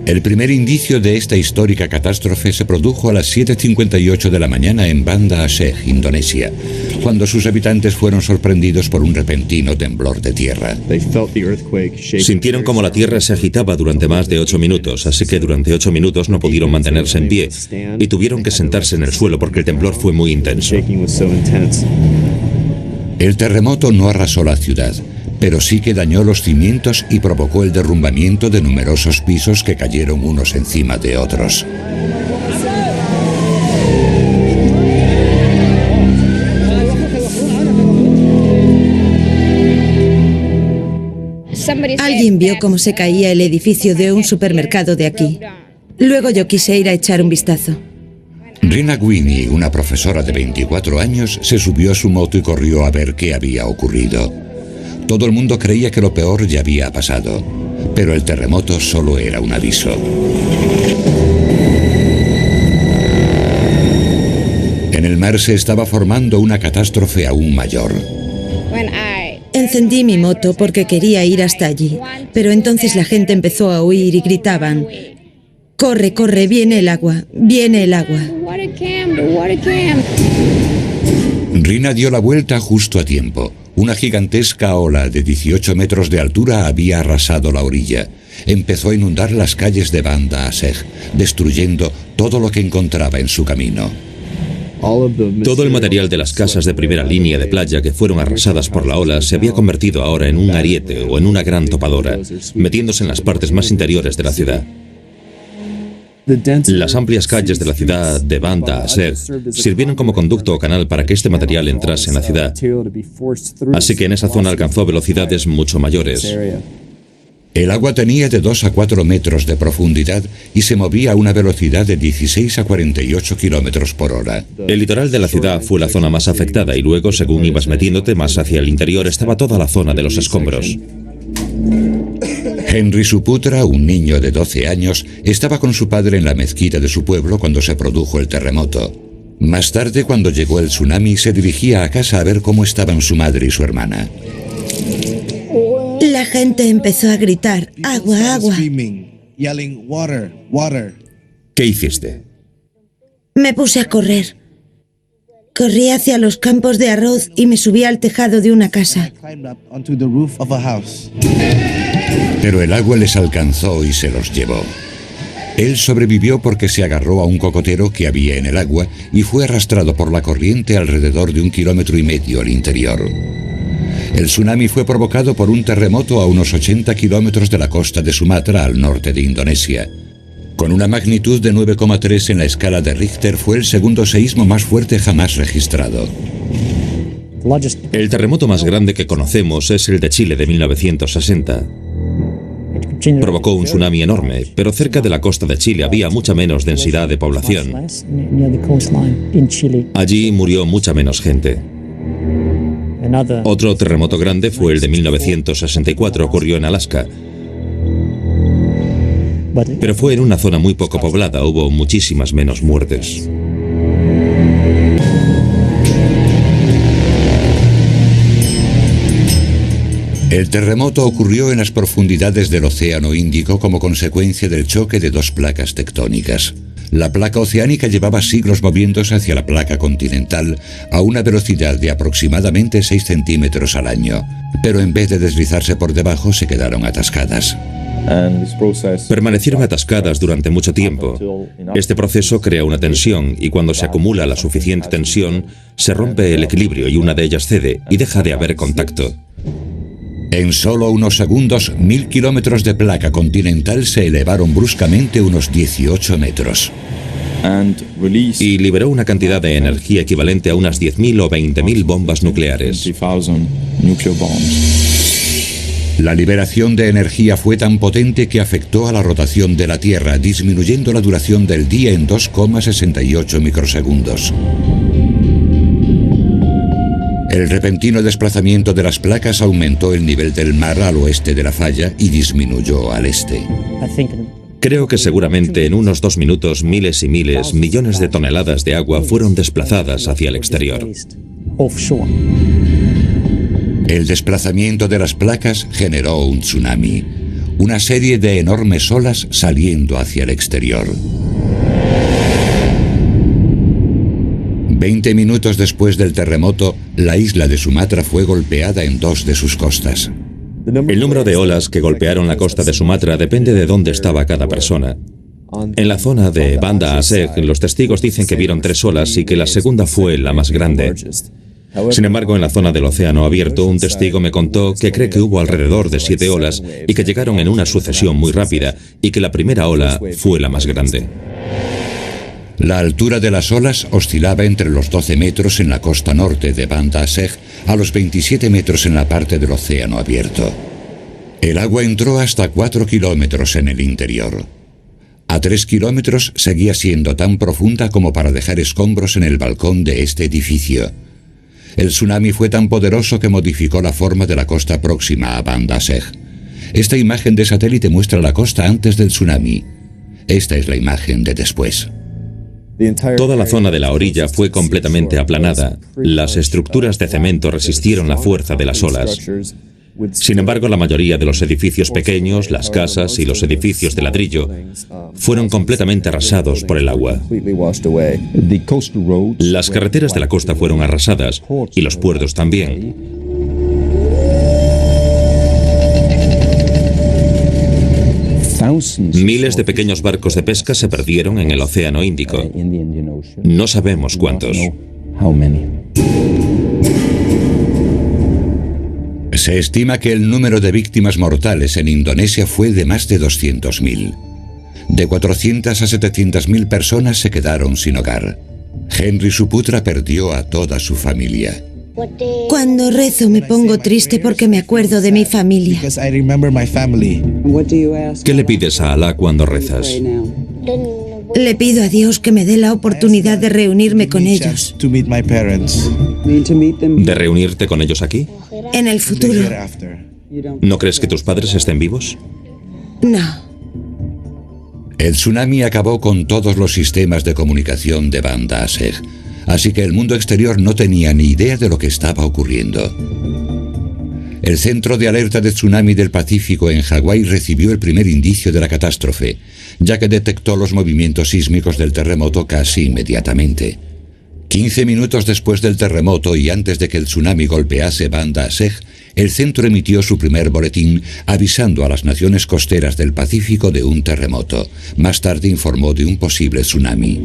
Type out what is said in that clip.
El primer indicio de esta histórica catástrofe se produjo a las 7:58 de la mañana en Banda Aceh, Indonesia, cuando sus habitantes fueron sorprendidos por un repentino temblor de tierra. Sintieron como la tierra se agitaba durante más de 8 minutos, así que durante 8 minutos no pudieron mantenerse en pie y tuvieron que sentarse en el suelo porque el temblor fue muy intenso. El terremoto no arrasó la ciudad, pero sí que dañó los cimientos y provocó el derrumbamiento de numerosos pisos que cayeron unos encima de otros. Alguien vio cómo se caía el edificio de un supermercado de aquí. Luego yo quise ir a echar un vistazo. Rina Gwynne, una profesora de 24 años, se subió a su moto y corrió a ver qué había ocurrido. Todo el mundo creía que lo peor ya había pasado, pero el terremoto solo era un aviso. En el mar se estaba formando una catástrofe aún mayor. Encendí mi moto porque quería ir hasta allí, pero entonces la gente empezó a huir y gritaban: ¡corre, corre, viene el agua, viene el agua! Rina dio la vuelta justo a tiempo. Una gigantesca ola de 18 metros de altura había arrasado la orilla. Empezó a inundar las calles de Banda Aceh, destruyendo todo lo que encontraba en su camino. Todo el material de las casas de primera línea de playa que fueron arrasadas por la ola se había convertido ahora en un ariete o en una gran topadora, metiéndose en las partes más interiores de la ciudad. Las amplias calles de la ciudad de Banda Aceh sirvieron como conducto o canal para que este material entrase en la ciudad, así que en esa zona alcanzó velocidades mucho mayores. El agua tenía de 2 a 4 metros de profundidad y se movía a una velocidad de 16 a 48 kilómetros por hora. El litoral de la ciudad fue la zona más afectada y luego, según ibas metiéndote más hacia el interior, estaba toda la zona de los escombros. Henry Suputra, un niño de 12 años, estaba con su padre en la mezquita de su pueblo cuando se produjo el terremoto. Más tarde, cuando llegó el tsunami, se dirigía a casa a ver cómo estaban su madre y su hermana. La gente empezó a gritar: ¡agua, agua! ¿Qué hiciste? Me puse a correr. Corrí hacia los campos de arroz y me subí al tejado de una casa. Pero el agua les alcanzó y se los llevó. Él sobrevivió porque se agarró a un cocotero que había en el agua y fue arrastrado por la corriente alrededor de 1,5 kilómetros al interior. El tsunami fue provocado por un terremoto a unos 80 kilómetros de la costa de Sumatra, al norte de Indonesia. Con una magnitud de 9,3 en la escala de Richter, fue el segundo seísmo más fuerte jamás registrado. El terremoto más grande que conocemos es el de Chile de 1960. Provocó un tsunami enorme, pero cerca de la costa de Chile había mucha menos densidad de población. Allí murió mucha menos gente. Otro terremoto grande fue el de 1964, ocurrió en Alaska. Pero fue en una zona muy poco poblada, hubo muchísimas menos muertes. El terremoto ocurrió en las profundidades del Océano Índico como consecuencia del choque de dos placas tectónicas. La placa oceánica llevaba siglos moviéndose hacia la placa continental a una velocidad de aproximadamente 6 centímetros al año, pero en vez de deslizarse por debajo se quedaron atascadas. Permanecieron atascadas durante mucho tiempo. Este proceso crea una tensión y cuando se acumula la suficiente tensión, se rompe el equilibrio y una de ellas cede y deja de haber contacto. En solo unos segundos, 1.000 kilómetros de placa continental se elevaron bruscamente unos 18 metros. Y liberó una cantidad de energía equivalente a unas 10.000 o 20.000 bombas nucleares. La liberación de energía fue tan potente que afectó a la rotación de la Tierra, disminuyendo la duración del día en 2,68 microsegundos. El repentino desplazamiento de las placas aumentó el nivel del mar al oeste de la falla y disminuyó al este. Creo que seguramente en unos 2 minutos miles y miles, millones de toneladas de agua fueron desplazadas hacia el exterior. El desplazamiento de las placas generó un tsunami. una serie de enormes olas saliendo hacia el exterior. 20 minutos después del terremoto, la isla de Sumatra fue golpeada en 2 de sus costas. El número de olas que golpearon la costa de Sumatra depende de dónde estaba cada persona. En la zona de Banda Aceh, los testigos dicen que vieron 3 olas y que la segunda fue la más grande. Sin embargo, en la zona del océano abierto, un testigo me contó que cree que hubo alrededor de 7 olas y que llegaron en una sucesión muy rápida y que la primera ola fue la más grande. La altura de las olas oscilaba entre los 12 metros en la costa norte de Banda Aceh a los 27 metros en la parte del océano abierto. El agua entró hasta 4 kilómetros en el interior. A 3 kilómetros seguía siendo tan profunda como para dejar escombros en el balcón de este edificio. El tsunami fue tan poderoso que modificó la forma de la costa próxima a Banda Aceh. Esta imagen de satélite muestra la costa antes del tsunami. Esta es la imagen de después. Toda la zona de la orilla fue completamente aplanada. Las estructuras de cemento resistieron la fuerza de las olas. Sin embargo, la mayoría de los edificios pequeños, las casas y los edificios de ladrillo fueron completamente arrasados por el agua. Las carreteras de la costa fueron arrasadas y los puertos también. Miles de pequeños barcos de pesca se perdieron en el Océano Índico. No sabemos cuántos. Se estima que el número de víctimas mortales en Indonesia fue de más de 200.000. De 400 a 700.000 personas se quedaron sin hogar. Henry Suputra perdió a toda su familia. Cuando rezo me pongo triste porque me acuerdo de mi familia. ¿Qué le pides a Alá cuando rezas? Le pido a Dios que me dé la oportunidad de reunirme con ellos. ¿De reunirte con ellos aquí? En el futuro. ¿No crees que tus padres estén vivos? No. El tsunami acabó con todos los sistemas de comunicación de Banda Aceh, así que el mundo exterior no tenía ni idea de lo que estaba ocurriendo. El Centro de Alerta de Tsunami del Pacífico en Hawái recibió el primer indicio de la catástrofe, ya que detectó los movimientos sísmicos del terremoto casi inmediatamente. 15 minutos después del terremoto y antes de que el tsunami golpease Banda Aceh, el centro emitió su primer boletín avisando a las naciones costeras del Pacífico de un terremoto. Más tarde informó de un posible tsunami.